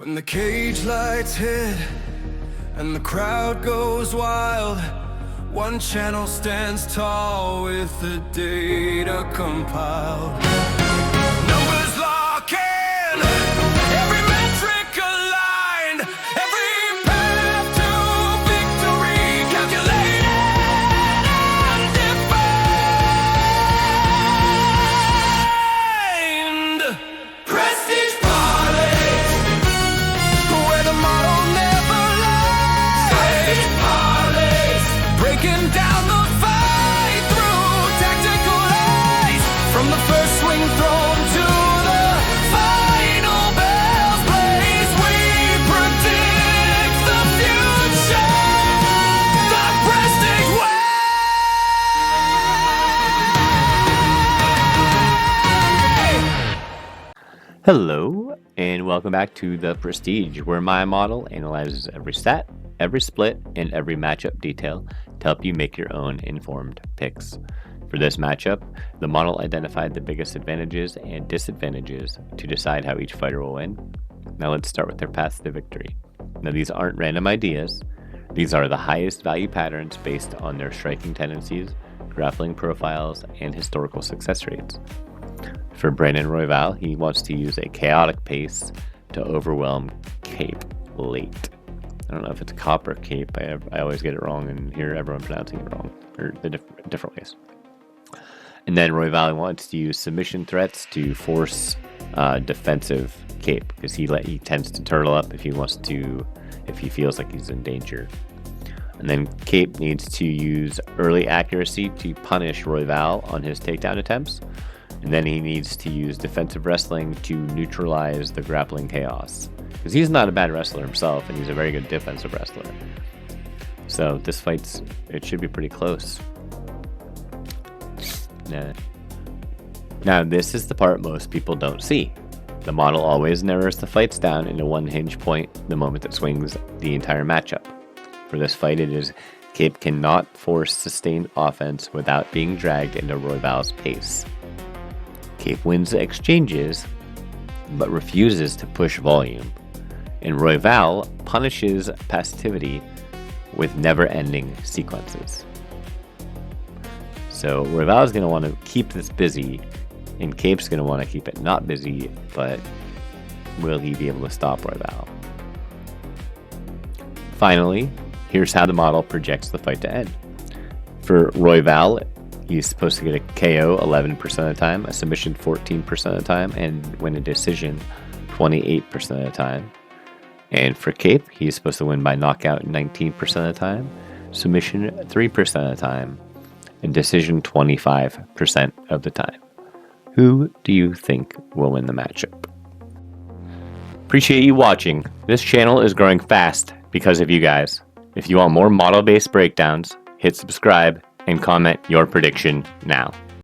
When the cage lights hit and the crowd goes wild, one channel stands tall with the data compiled. Numbers lock in, every metric aligned, every path to victory calculated and defined. Prestige parlays, where the model never lies. Prestige parlays, breaking down the fight through tactical eyes. From the first swing thrown to the final bell's blaze, we predict the future, the Prestige way. Hello, and welcome back to The Prestige, where my model analyzes every stat, every split, and every matchup detail to help you make your own informed picks. For this matchup, the model identified the biggest advantages and disadvantages to decide how each fighter will win. Now let's start with their paths to victory. Now these aren't random ideas. These are the highest value patterns based on their striking tendencies, grappling profiles, and historical success rates. For Brandon Royval, he wants to use a chaotic pace to overwhelm Kape late. I don't know if it's Kape or Kape. I always get it wrong and hear everyone pronouncing it wrong, or the different ways. And then Royval wants to use submission threats to force defensive Kape, because he tends to turtle up if he feels like he's in danger. And then Kape needs to use early accuracy to punish Royval on his takedown attempts. And then he needs to use defensive wrestling to neutralize the grappling chaos, because he's not a bad wrestler himself, and he's a very good defensive wrestler. So this it should be pretty close. Now this is the part most people don't see. The model always narrows the fights down into one hinge point the moment it swings the entire matchup. For this fight, it is Kape cannot force sustained offense without being dragged into Royval's pace. Kape wins the exchanges, but refuses to push volume, and Royval punishes passivity with never-ending sequences. So Royval is going to want to keep this busy, and Kape's going to want to keep it not busy, but will he be able to stop Royval? Finally, here's how the model projects the fight to end. For Royval, he's supposed to get a KO 11% of the time, a submission 14% of the time, and win a decision 28% of the time. And for Kape, he's supposed to win by knockout 19% of the time, submission 3% of the time, and decision 25% of the time. Who do you think will win the matchup? Appreciate you watching. This channel is growing fast because of you guys. If you want more model-based breakdowns, hit subscribe and comment your prediction now.